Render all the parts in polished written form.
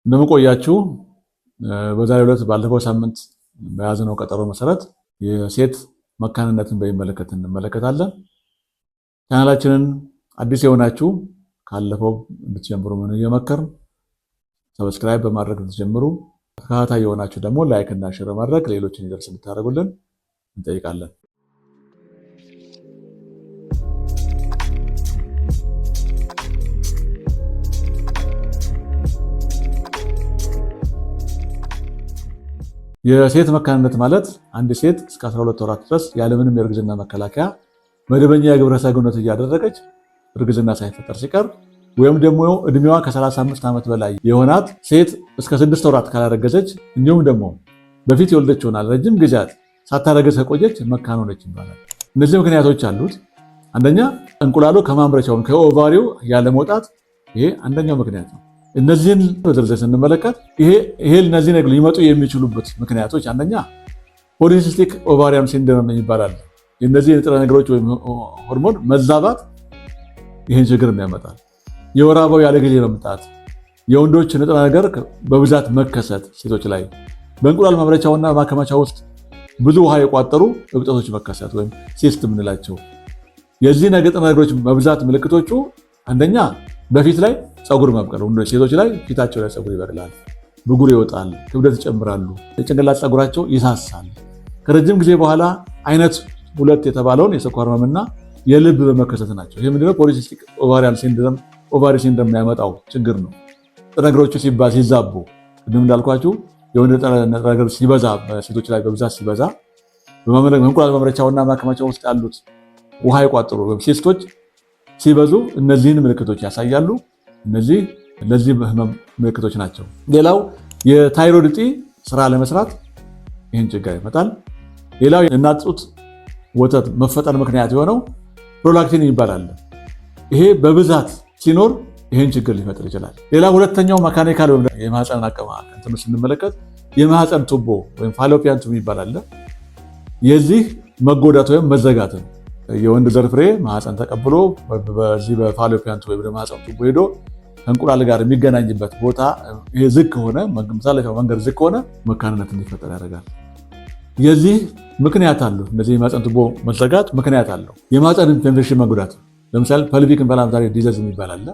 እንደምቆያችሁ በዛሬው ዕለት ባለፈው ሳምንት በያዝነው ቀጠሮ መሰረት የሴት መካንነትን በሚመለከት እንመለከታለን። ቻናላችንን አዲስ የሆናችሁ ካለፈው እንድትጀምሩ ምን እየመከርን ሰብስክራይብ በማድረግ እንድትጀምሩ፣ ተከታታይ የሆናችሁ ደግሞ ላይክ እና ሼር በማድረግ ሌሎችን ይደርስ እንድታደርጉልን እንጠይቃለን። የሴት መካንነት ማለት አንድ ሴት እስከ 12 ወራት ድረስ ያለምንም የእርግዝና መከላከያ መደበኛ የግብረ ሥጋ ግንኙነት እያደረገች እርግዝና ሳይፈጠር ሲቀር ወይም ደግሞ እድሜዋ ከ35 ዓመት በላይ የሆናት ሴት እስከ 6 ወራት ካላረገዘች እንዲሁም ደግሞ በፊት የወለደች ሆና ረጅም ጊዜያት ሳታረግዝ ከቆየች መካን ሆነች ይባላል። እነዚህ ምክንያቶች አሉት። አንደኛ እንቁላሉ ከማምረቻው ከኦቫሪው ያለመውጣት፣ ይሄ አንደኛው ምክንያት ነው። እነዚህን በዝርዝር ስንመለከት እነዚህ ነገሮች ሊመጡ የሚችሉበት ምክንያቶች አንደኛ ፖሊሲስቲክ ኦቫሪያን ሲንድሮም ይባላል። የእነዚህ ንጥረ ነገሮች ወይም ሆርሞን መዛባት ይህን ችግር ያመጣል። የወር አበባው ያለ ጊዜ መምጣት፣ የወንዶች ንጥረ ነገር በብዛት መከሰት ሴቶች ላይ፣ በእንቁላል ማምረቻውና ማከማቻ ውስጥ ብዙ ውሃ የቋጠሩ እብጠቶች መከሰት ወይም ሲስት የምንላቸው። የዚህ ንጥረ ነገሮች መብዛት ምልክቶቹ አንደኛ በፊት ላይ ፀጉር መብቀል፣ ሴቶች ላይ ፊታቸው ላይ ፀጉር ይበቅላል፣ ብጉር ይወጣል፣ ክብደት ይጨምራሉ፣ የጭንቅላት ፀጉራቸው ይሳሳል። ከረጅም ጊዜ በኋላ አይነት 2 የተባለውን የስኳር ህመምና የልብ በመከሰት ናቸው። ይህ ምንድነው? ፖሊሲስቲክ ኦቫሪያን ሲንድሮም ኦቫሪ ሲንድሮም የሚያመጣው ችግር ነው። ንጥረ ነገሮቹ ሲዛቡ ቅድም እንዳልኳችሁ የወንድ ንጥረ ነገር ሲበዛ ሴቶች ላይ በብዛት ሲበዛ በእንቁላል ማምረቻውና ማከማቻው ውስጥ ያሉት ውሃ የቋጠሩ ወይም ሲስቶች ሲበዙ እነዚህን ምልክቶች ያሳያሉ። እነዚህ ህመም ምልክቶች ናቸው። ሌላው የታይሮይድ እጢ ስራ ለመስራት ይህን ችግር ይመጣል። ሌላው የእናት ጡት ወተት መፈጠር ምክንያት የሆነው ፕሮላክቲን ይባላል። ይሄ በብዛት ሲኖር ይህን ችግር ሊፈጥር ይችላል። ሌላ ሁለተኛው መካኒካል ወይም የማህፀን አቀማመጥ ስንመለከት የማህፀን ቱቦ ወይም ፋሎፒያን ቱቦ ይባላል። የዚህ መጎዳት ወይም መዘጋት ነው። የወንድ ዘር ፍሬ ማህፀን ተቀብሎ በዚህ በፋሎፒያን ቱቦ ወይም ማህፀን ቱቦ ሄዶ እንቁላል ጋር የሚገናኝበት ቦታ ይሄ ዝግ ከሆነ መተላለፊያው መንገድ ዝግ ከሆነ መካንነት እንዲፈጠር ያደርጋል። የዚህ ምክንያት አለው። እነዚህ የማህፀን ቱቦ መዘጋት ምክንያት አለው። የማህፀን ኢንፌክሽን መጉዳት፣ ለምሳሌ ፐልቪክ ኢንፍላማቶሪ ዲዚዝ የሚባል አለ።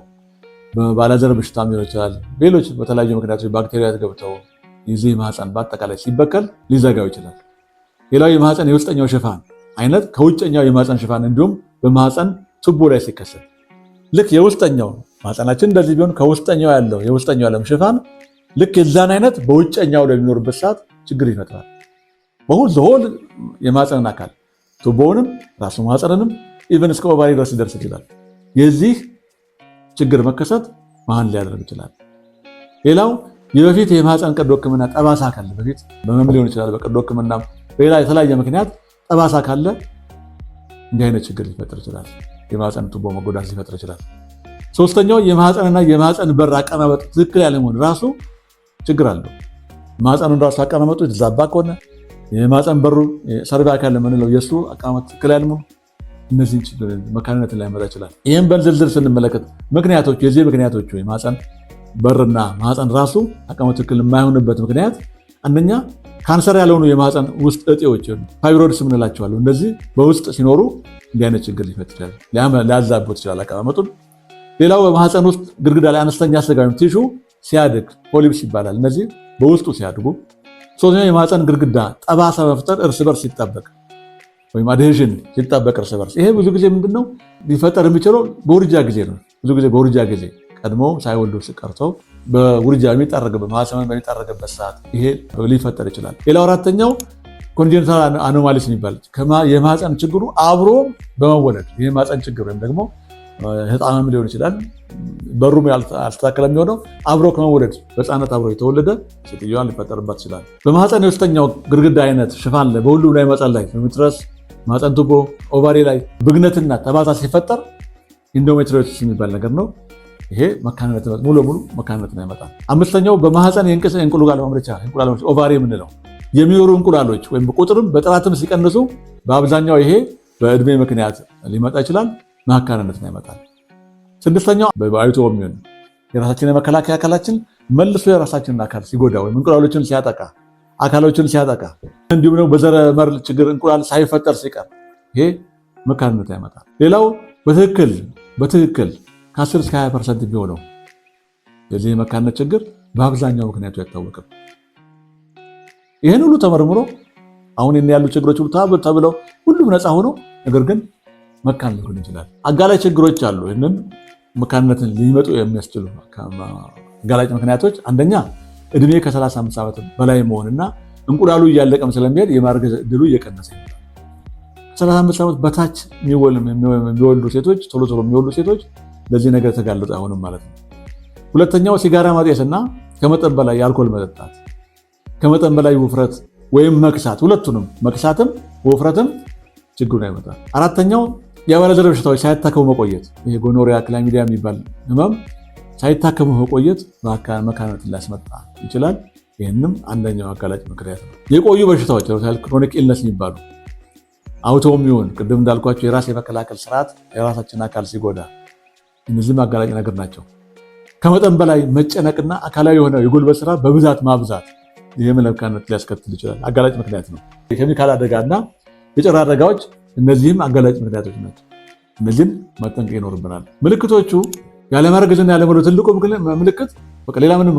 በባላዘር በሽታ ሊሆን ይችላል። ሌሎች በተለያዩ ምክንያቶች ባክቴሪያ ገብተው የዚህ ማህፀን በአጠቃላይ ሲበከል ሊዘጋው ይችላል። ሌላው የማህፀን የውስጠኛው ሽፋን አይነት ከውጨኛው የማህፀን ሽፋን እንዲሁም በማህፀን ቱቦ ላይ ሲከሰት ልክ የውስጠኛው ማህፀናችን እንደዚህ ቢሆን ከውስጠኛው ያለው የውስጠኛው ዓለም ሽፋን ልክ የዛን አይነት በውጨኛው ላይ የሚኖርበት ሰዓት ችግር ይፈጥራል። በሁሉ የማህፀንን አካል ቱቦውንም ራሱ ማህፀንንም ኢቨን እስከ ኦቫሪ ድረስ ሊደርስ ይችላል። የዚህ ችግር መከሰት መሀን ሊያደርግ ይችላል። ሌላው የበፊት የማህፀን ቀዶ ሕክምና ጠባሳ ካለ በፊት በህመም ሊሆን ይችላል፣ በቀዶ ሕክምና ሌላ የተለያየ ምክንያት ጠባሳ ካለ እንዲህ አይነት ችግር ሊፈጥር ይችላል። የማህፀን ቱቦ መጎዳት ሊፈጥር ይችላል። ሶስተኛው የማህፀንና የማህፀን በር አቀማመጥ ትክክል ያለመሆን ራሱ ችግር አለው። ማህፀኑን ራሱ አቀማመጡ የተዛባ ከሆነ የማህፀን በሩ ሰርቫይካል የምንለው የእሱ አቀማመጥ ትክክል ያለመሆን እነዚህን ችግር መካንነትን ሊያመጣ ይችላል። ይህም በዝርዝር ስንመለከት ምክንያቶች የዚህ ምክንያቶች የማህፀን በርና ማህፀን ራሱ አቀማመጡ ትክክል የማይሆንበት ምክንያት አንደኛ ካንሰር ያልሆኑ የማህፀን ውስጥ እጢዎች ፋይብሮይድስ የምንላቸዋለሁ። እንደዚህ በውስጥ ሲኖሩ እንዲህ አይነት ችግር ሊፈጥር ይችላል፣ ሊያዛቡት ይችላል አቀማመጡን። ሌላው በማህፀን ውስጥ ግድግዳ ላይ አነስተኛ ስጋ ወይም ቲሹ ሲያድግ ፖሊፕስ ይባላል። እነዚህ በውስጡ ሲያድጉ። ሶስተኛው የማህፀን ግድግዳ ጠባሳ መፍጠር እርስ በርስ ሲጣበቅ ወይም አድሄዥን ሲጣበቅ እርስ በርስ። ይሄ ብዙ ጊዜ ምንድነው ሊፈጠር የሚችለው በውርጃ ጊዜ ነው። ብዙ ጊዜ በውርጃ ጊዜ ቀድሞ ሳይወልዱ ሲቀርተው በውርጃ የሚጣረግበት ማህፀን በሚጣረግበት ሰዓት ይሄ ሊፈጠር ይችላል። ሌላው አራተኛው ኮንጀኒታል አኖማሊስ የሚባል የማህፀን ችግሩ አብሮ በመወለድ ይሄ ማህፀን ችግር ወይም ደግሞ ህጣምም ሊሆን ይችላል። በሩም ያልተስተካከለ የሚሆነው አብሮ ከመወለድ በህፃነት አብሮ የተወለደ ሴትዮዋን ሊፈጠርባት ይችላል። በማህፀን የውስጠኛው ግድግዳ አይነት ሽፋን ላይ በሁሉም ላይ ማህፀን ላይ ዩትረስ፣ ማህፀን ቱቦ፣ ኦቫሪ ላይ ብግነትና ጠባሳ ሲፈጠር ኢንዶሜትሪዮሲስ የሚባል ነገር ነው። ይሄ መካንነት ሙሉ ለሙሉ መካንነትን ያመጣል። አምስተኛው በማህፀን የእንቁላል ማምረቻ ኦቫሪ የምንለው የሚኖሩ እንቁላሎች ወይም በቁጥርም በጥራትም ሲቀንሱ በአብዛኛው ይሄ በእድሜ ምክንያት ሊመጣ ይችላል፣ መካንነትን ያመጣል። ስድስተኛው በአውቶኢሚዩን የራሳችን የመከላከያ አካላችን መልሶ የራሳችንን አካል ሲጎዳ ወይም እንቁላሎችን ሲያጠቃ አካሎችን ሲያጠቃ እንዲሁም ደግሞ በዘረመል ችግር እንቁላል ሳይፈጠር ሲቀር ይሄ መካንነት ያመጣል። ሌላው በትክክል ከ10 እስከ 20% የሚሆነው የዚህ የመካንነት ችግር በአብዛኛው ምክንያቱ አይታወቅም። ይህን ሁሉ ተመርምሮ አሁን ያሉ ችግሮች ሁሉ ተብለው ሁሉም ነፃ ሆኖ ነገር ግን መካን ሊሆን ይችላል። አጋላጭ ችግሮች አሉ። ይህንን መካንነትን ሊመጡ የሚያስችሉ አጋላጭ ምክንያቶች አንደኛ እድሜ ከ35 ዓመት በላይ መሆንና እንቁላሉ እያለቀም ስለሚሄድ የማርገዝ ዕድሉ እየቀነሰ ይመጣል። ከ35 ዓመት በታች የሚወልዱ ሴቶች ቶሎ የሚወልዱ ሴቶች ለዚህ ነገር ተጋለጡ አይሆንም ማለት ነው። ሁለተኛው ሲጋራ ማጤስና ከመጠን በላይ የአልኮል መጠጣት፣ ከመጠን በላይ ውፍረት ወይም መክሳት፣ ሁለቱንም መክሳትም ውፍረትም ችግሩን ያመጣል። አራተኛው የአባለዘር በሽታዎች ሳይታከሙ መቆየት፣ ይሄ ጎኖሪያ፣ ክላሚዲያ የሚባል ህመም ሳይታከሙ መቆየት መካንነትን ሊያስመጣ ይችላል። ይህንም አንደኛው አጋላጭ ምክንያት ነው። የቆዩ በሽታዎች ክሮኒክ ኢልነስ የሚባሉ አውቶሚዩን፣ ቅድም እንዳልኳቸው የራስ የመከላከል ስርዓት የራሳችን አካል ሲጎዳ፣ እነዚህም አጋላጭ ነገር ናቸው። ከመጠን በላይ መጨነቅና አካላዊ የሆነ የጉልበት ስራ በብዛት ማብዛት ይህም መካንነት ሊያስከትል ይችላል። አጋላጭ ምክንያት ነው። የኬሚካል አደጋና የጨረር አደጋዎች እነዚህም አጋላጭ ምክንያቶች ናቸው። እነዚህን መጠንቀቅ ይኖርብናል። ምልክቶቹ ያለማርገዝና ያለመውለድ ትልቁ ምልክት ሌላ ምንም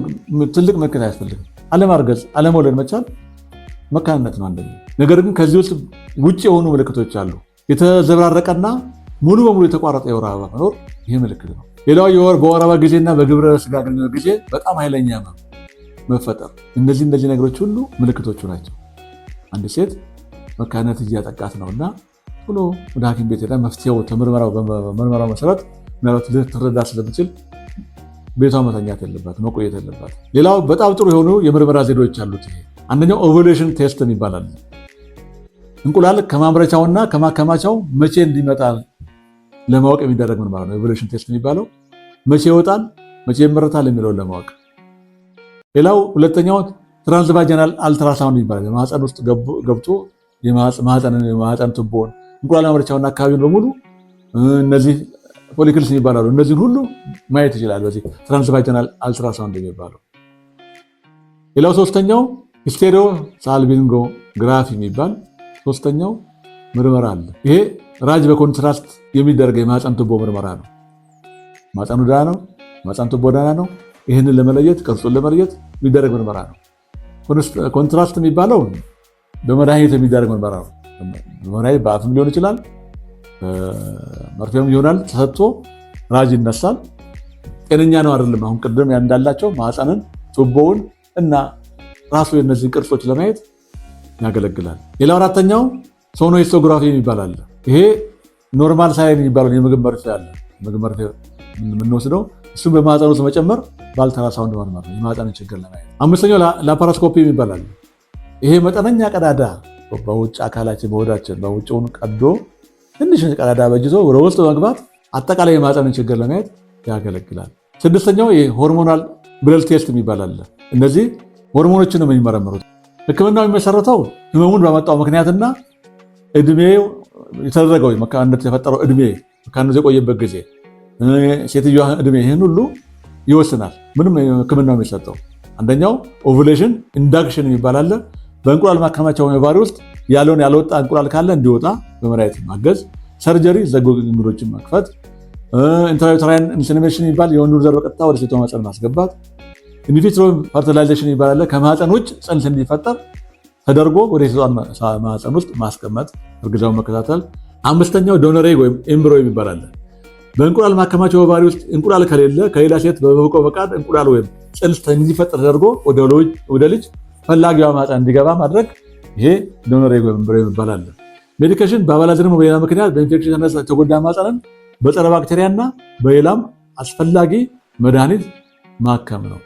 ትልቅ ምልክት አያስፈልግም። አለማርገዝ፣ አለመውለድ መቻል መካንነት ነው አንደኛ። ነገር ግን ከዚህ ውስጥ ውጭ የሆኑ ምልክቶች አሉ። የተዘበራረቀና ሙሉ በሙሉ የተቋረጠ የወር አበባ መኖር ይህ ምልክት ነው። ሌላው በወር አበባ ጊዜና በግብረ ስጋ ግንኙነት ጊዜ በጣም ኃይለኛ መፈጠር፣ እነዚህ ነገሮች ሁሉ ምልክቶቹ ናቸው። አንድ ሴት መካንነት እያጠቃት ነውና ብሎ ወደ ሐኪም ቤት ሄዳ መፍትሄው በምርመራው መሰረት ምናልባት ልትረዳ ስለምችል ቤቷ መተኛት የለባት መቆየት የለባት። ሌላው በጣም ጥሩ የሆኑ የምርመራ ዘዴዎች አሉት። ይሄ አንደኛው ኦቭዩሌሽን ቴስት ይባላል። እንቁላል ከማምረቻውና ከማከማቻው መቼ እንዲመጣ ለማወቅ የሚደረግ ምርመራ ነው ኦቭዩሌሽን ቴስት የሚባለው። መቼ ይወጣል፣ መቼ ይመረታል የሚለውን ለማወቅ። ሌላው ሁለተኛው ትራንስቫጂናል አልትራሳውንድ ይባላል። ማህፀን ውስጥ ገብቶ የማህፀን ቱቦን እንቁላል ማምረቻውና አካባቢውን በሙሉ እነዚህ ፎሊክልስ ይባላሉ። እነዚህን ሁሉ ማየት ይችላል በዚህ ትራንስቫጂናል አልትራሳውንድ የሚባለው። ሌላው ሶስተኛው ስቴሪዮ ሳልፒንጎግራፊ የሚባል ሶስተኛው ምርመራ አለ። ይሄ ራጅ በኮንትራስት የሚደረግ የማህፀን ቱቦ ምርመራ ነው። ማህፀኑ ደህና ነው፣ ማህፀን ቱቦ ደህና ነው። ይህንን ለመለየት ቅርጹን ለመለየት የሚደረግ ምርመራ ነው። ኮንትራስት የሚባለው በመድኃኒት የሚደረግ ምርመራ ነው። በመድኃኒት በአፍም ሊሆን ይችላል፣ መርፌም ይሆናል። ተሰጥቶ ራጅ ይነሳል። ጤነኛ ነው አይደለም። አሁን ቅድም እንዳላቸው ማህፀንን ቱቦውን እና ራሱ የነዚህን ቅርጾች ለማየት ያገለግላል። ሌላው አራተኛው ሶኖሂስቶግራፊ የሚባል አለ። ይሄ ኖርማል ሳይን የሚባለው የምግብ መርፌ አለ። ምግብ መርፌ የምንወስደው እሱም በማህፀን ውስጥ መጨመር በአልትራሳውንድ መርመር ነው የማህፀንን ችግር ለማየት። አምስተኛው ላፓራስኮፒ የሚባል አለ። ይሄ መጠነኛ ቀዳዳ በውጭ አካላችን በሆዳችን በውጭውን ቀዶ ትንሽ ቀዳዳ በጅቶ ወደ ውስጥ በመግባት አጠቃላይ የማህፀንን ችግር ለማየት ያገለግላል። ስድስተኛው የሆርሞናል ብለድ ቴስት የሚባል አለ። እነዚህ ሆርሞኖችን ነው የሚመረምሩት። ሕክምናው የሚመሰረተው ህመሙን በመጣው ምክንያትና እድሜው የተደረገው መካንነት የፈጠረው እድሜ መካንነት የቆየበት ጊዜ ሴትዮዋ እድሜ ይህን ሁሉ ይወስናል። ምንም ሕክምናው የሚሰጠው አንደኛው ኦቭዩሌሽን ኢንዳክሽን የሚባል አለ። በእንቁላል ማከማቻው ኦቫሪ ውስጥ ያለውን ያልወጣ እንቁላል ካለ እንዲወጣ በመድኃኒት ማገዝ፣ ሰርጀሪ ዘጎ ግንዶችን መክፈት፣ ኢንትራዩተራይን ኢንሴሚኔሽን የሚባል የወንዱን ዘር በቀጥታ ወደ ሴቷ ማህፀን ማስገባት፣ ኢንቪትሮ ፈርቲላይዜሽን የሚባል አለ። ከማህፀን ውጭ ፅንስ እንዲፈጠር ተደርጎ ወደ ሴቷ ማህፀን ውስጥ ማስቀመጥ፣ እርግዛውን መከታተል። አምስተኛው ዶነር ኤግ ወይም ኤምብሪዮ የሚባል አለ። በእንቁላል ማከማቻው ኦቫሪ ውስጥ እንቁላል ከሌለ ከሌላ ሴት በበጎ ፈቃድ እንቁላል ወይም ፅንስ እንዲፈጠር ተደርጎ ወደ ልጅ ፈላጊዋ ማህፀን እንዲገባ ማድረግ፣ ይሄ ዶነር ኤግ ወይም ኤምብሪዮ የሚባል አለ። ሜዲኬሽን በአባላዘርም በሌላ ምክንያት በኢንፌክሽን የተጎዳ ማህፀንን በጸረ ባክቴሪያና በሌላም አስፈላጊ መድኃኒት ማከም ነው።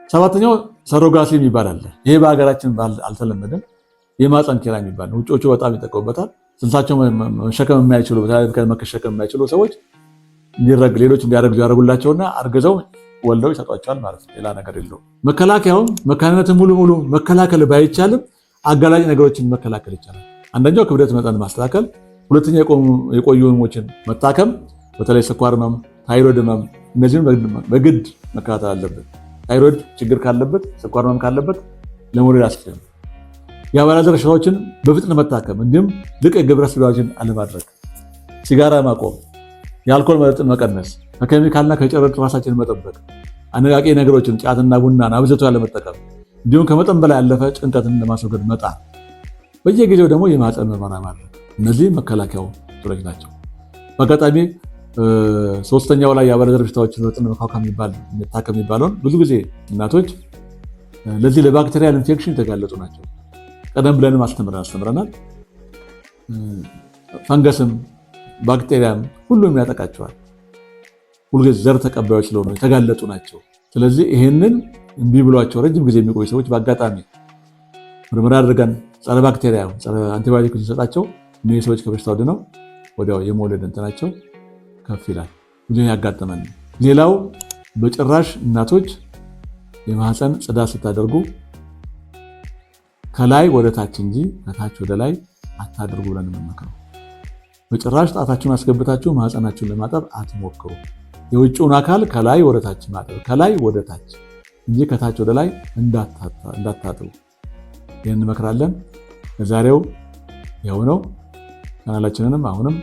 ሰባተኛው ሰሮጋሲ የሚባል አለ። ይሄ በሀገራችን አልተለመደም። የማህፀን ኪራይ የሚባል ነው። ውጮቹ በጣም ይጠቀሙበታል። ጽንሳቸው መሸከም የማይችሉ መሸከም የማይችሉ ሰዎች ሌሎች እንዲያረግዙ ያደርጉላቸውና አርግዘው ወልደው ይሰጧቸዋል ማለት ነው። ሌላ ነገር የለውም። መከላከያውም መካንነትን ሙሉ መከላከል ባይቻልም አጋላጭ ነገሮችን መከላከል ይቻላል። አንደኛው ክብደት መጠን ማስተካከል፣ ሁለተኛ የቆዩ ህመሞችን መታከም፣ በተለይ ስኳር ህመም፣ ታይሮይድ ህመም፣ እነዚህም በግድ መከታተል አለበት። ታይሮይድ ችግር ካለበት፣ ስኳር ህመም ካለበት ለመውለድ አስችል። የአባላዘር በሽታዎችን በፍጥነት መታከም፣ እንዲሁም ልቅ የግብረ ስጋዎችን አለማድረግ፣ ሲጋራ ማቆም፣ የአልኮል መጠጥን መቀነስ፣ ከኬሚካልና ከጨረር ራሳችንን መጠበቅ፣ አነቃቂ ነገሮችን ጫትና ቡናን አብዝቶ ያለመጠቀም፣ እንዲሁም ከመጠን በላይ ያለፈ ጭንቀትን ለማስወገድ መጣር፣ በየጊዜው ደግሞ የማህፀን ምርመራ ማድረግ። እነዚህ መከላከያው ቱሎች ናቸው። በአጋጣሚ ሶስተኛው ላይ የአባላዘር በሽታዎችን በፍጥነት መታከም የሚባለውን ብዙ ጊዜ እናቶች ለዚህ ለባክቴሪያል ኢንፌክሽን የተጋለጡ ናቸው። ቀደም ብለንም አስተምረናል። ፈንገስም ባክቴሪያም ሁሉም ያጠቃቸዋል። ሁልጊዜ ዘር ተቀባዮች ስለሆኑ የተጋለጡ ናቸው። ስለዚህ ይህንን እምቢ ብሏቸው ረጅም ጊዜ የሚቆዩ ሰዎች በአጋጣሚ ምርመራ አድርገን ጸረ ባክቴሪያ ጸረ አንቲባዮቲክ ሲሰጣቸው እነዚህ ሰዎች ከበሽታው ድነው ወዲያው የመውለድ እንትናቸው ከፍ ይላል። ይህ ያጋጠመን። ሌላው በጭራሽ እናቶች የማህፀን ጽዳት ስታደርጉ ከላይ ወደ ታች እንጂ ከታች ወደ ላይ አታድርጉ ብለን የምንመክረው። በጭራሽ ጣታችሁን አስገብታችሁ ማህፀናችሁን ለማጠብ አትሞክሩ። የውጭውን አካል ከላይ ወደ ታች ማጠብ፣ ከላይ ወደ ታች እንጂ ከታች ወደ ላይ እንዳታጥቡ ይህን እንመክራለን። ለዛሬው የሆነው ቻናላችንንም አሁንም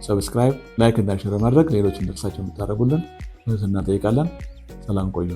ሰብስክራይብ፣ ላይክ እና ሼር ማድረግ ሌሎች እንድትሳቸው እንድታደርጉልን እንጠይቃለን። ሰላም ቆዩ።